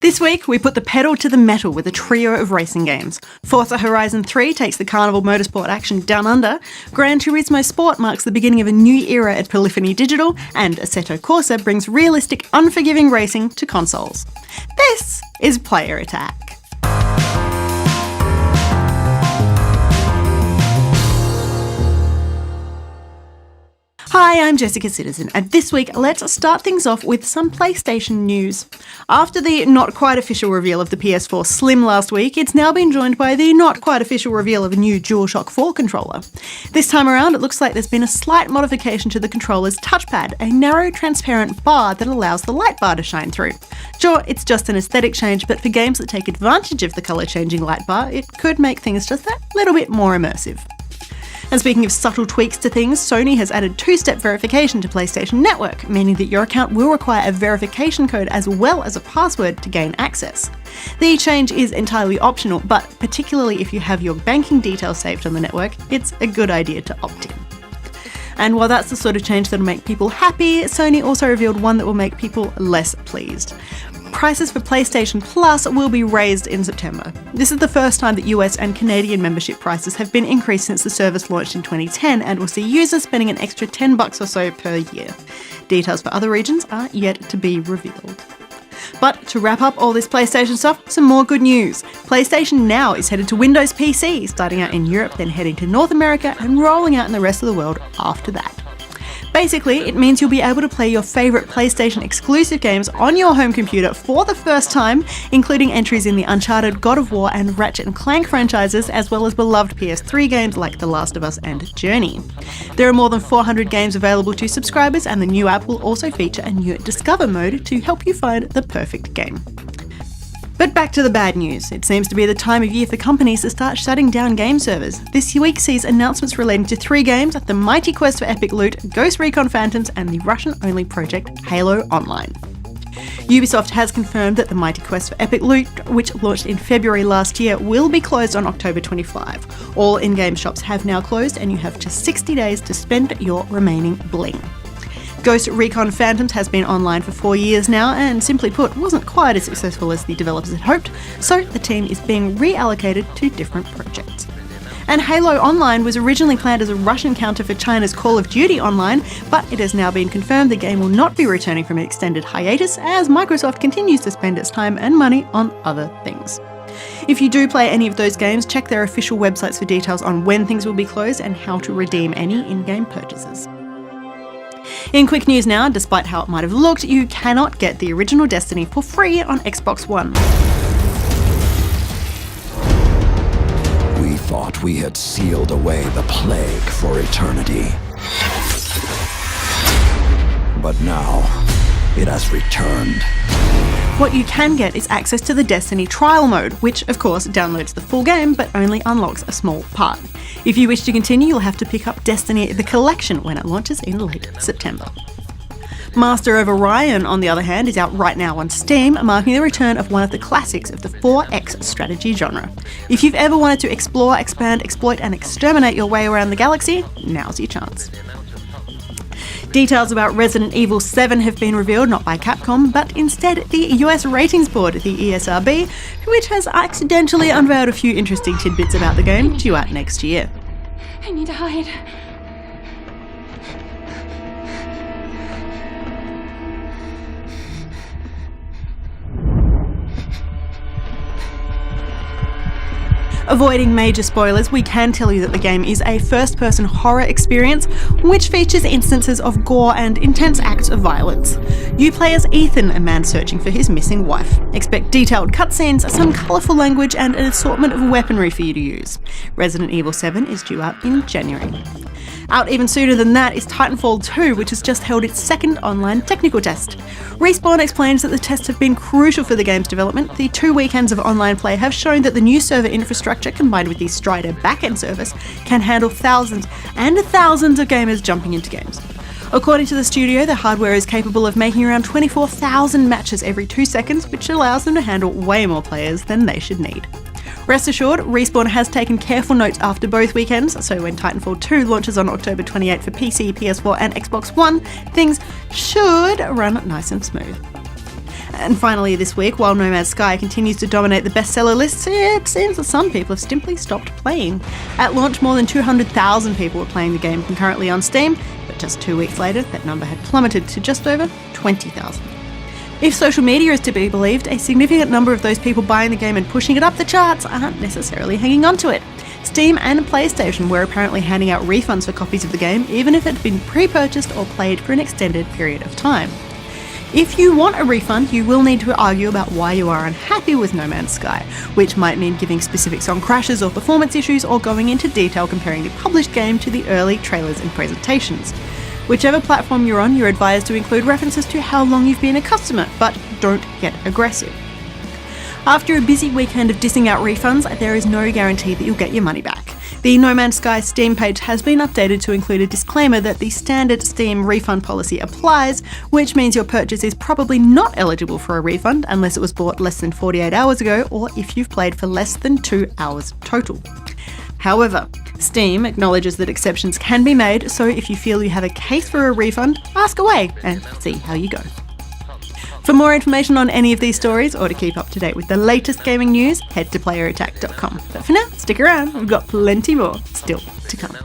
This week, we put the pedal to the metal with a trio of racing games. Forza Horizon 3 takes the carnival motorsport action down under, Gran Turismo Sport marks the beginning of a new era at Polyphony Digital, and Assetto Corsa brings realistic, unforgiving racing to consoles. This is Player Attack. Hi, I'm Jessica Citizen, and this week let's start things off with some PlayStation news. After the not quite official reveal of the PS4 Slim last week, it's now been joined by the not quite official reveal of a new DualShock 4 controller. This time around, it looks like there's been a slight modification to the controller's touchpad, a narrow, transparent bar that allows the light bar to shine through. Sure, it's just an aesthetic change, but for games that take advantage of the colour-changing light bar, it could make things just that little bit more immersive. And speaking of subtle tweaks to things, Sony has added two-step verification to PlayStation Network, meaning that your account will require a verification code as well as a password to gain access. The change is entirely optional, but particularly if you have your banking details saved on the network, it's a good idea to opt in. And while that's the sort of change that'll make people happy, Sony also revealed one that will make people less pleased. Prices for PlayStation Plus will be raised in September. This is the first time that US and Canadian membership prices have been increased since the service launched in 2010 and will see users spending an extra $10 or so per year. Details for other regions are yet to be revealed. But to wrap up all this PlayStation stuff, some more good news. PlayStation Now is headed to Windows PC, starting out in Europe, then heading to North America and rolling out in the rest of the world after that. Basically, it means you'll be able to play your favourite PlayStation exclusive games on your home computer for the first time, including entries in the Uncharted, God of War and Ratchet & Clank franchises, as well as beloved PS3 games like The Last of Us and Journey. There are more than 400 games available to subscribers, and the new app will also feature a new Discover mode to help you find the perfect game. But back to the bad news. It seems to be the time of year for companies to start shutting down game servers. This week sees announcements relating to 3 games: the mighty quest for Epic Loot, Ghost Recon Phantoms, and the Russian-only project Halo Online. Ubisoft has confirmed that the mighty quest for Epic Loot, which launched in February last year, will be closed on October 25. All in-game shops have now closed, and you have just 60 days to spend your remaining bling. Ghost Recon Phantoms has been online for 4 years now and, simply put, wasn't quite as successful as the developers had hoped, so the team is being reallocated to different projects. And Halo Online was originally planned as a Russian counter for China's Call of Duty Online, but it has now been confirmed the game will not be returning from an extended hiatus as Microsoft continues to spend its time and money on other things. If you do play any of those games, check their official websites for details on when things will be closed and how to redeem any in-game purchases. In quick news now, despite how it might have looked, you cannot get the original Destiny for free on Xbox One. We thought we had sealed away the plague for eternity. But now, it has returned. What you can get is access to the Destiny trial mode, which of course downloads the full game but only unlocks a small part. If you wish to continue, you'll have to pick up Destiny the Collection when it launches in late September. Master of Orion, on the other hand, is out right now on Steam, marking the return of one of the classics of the 4X strategy genre. If you've ever wanted to explore, expand, exploit and exterminate your way around the galaxy, now's your chance. Details about Resident Evil 7 have been revealed, not by Capcom, but instead the US Ratings Board, the ESRB, which has accidentally unveiled a few interesting tidbits about the game, due out next year. I need to hide. Avoiding major spoilers, we can tell you that the game is a first-person horror experience which features instances of gore and intense acts of violence. You play as Ethan, a man searching for his missing wife. Expect detailed cutscenes, some colourful language and an assortment of weaponry for you to use. Resident Evil 7 is due out in January. Out even sooner than that is Titanfall 2, which has just held its second online technical test. Respawn explains that the tests have been crucial for the game's development. The 2 weekends of online play have shown that the new server infrastructure, combined with the Strider backend service, can handle thousands and thousands of gamers jumping into games. According to the studio, the hardware is capable of making around 24,000 matches every 2 seconds, which allows them to handle way more players than they should need. Rest assured, Respawn has taken careful notes after both weekends, so when Titanfall 2 launches on October 28 for PC, PS4 and Xbox One, things should run nice and smooth. And finally this week, while No Man's Sky continues to dominate the bestseller lists, it seems that some people have simply stopped playing. At launch, more than 200,000 people were playing the game concurrently on Steam, but just 2 weeks later, that number had plummeted to just over 20,000. If social media is to be believed, a significant number of those people buying the game and pushing it up the charts aren't necessarily hanging on to it. Steam and PlayStation were apparently handing out refunds for copies of the game, even if it had been pre-purchased or played for an extended period of time. If you want a refund, you will need to argue about why you are unhappy with No Man's Sky, which might mean giving specifics on crashes or performance issues, or going into detail comparing the published game to the early trailers and presentations. Whichever platform you're on, you're advised to include references to how long you've been a customer, but don't get aggressive. After a busy weekend of dissing out refunds, there is no guarantee that you'll get your money back. The No Man's Sky Steam page has been updated to include a disclaimer that the standard Steam refund policy applies, which means your purchase is probably not eligible for a refund unless it was bought less than 48 hours ago or if you've played for less than 2 hours total. However, Steam acknowledges that exceptions can be made, so if you feel you have a case for a refund, ask away and see how you go. For more information on any of these stories, or to keep up to date with the latest gaming news, head to playerattack.com. But for now, stick around, we've got plenty more still to come.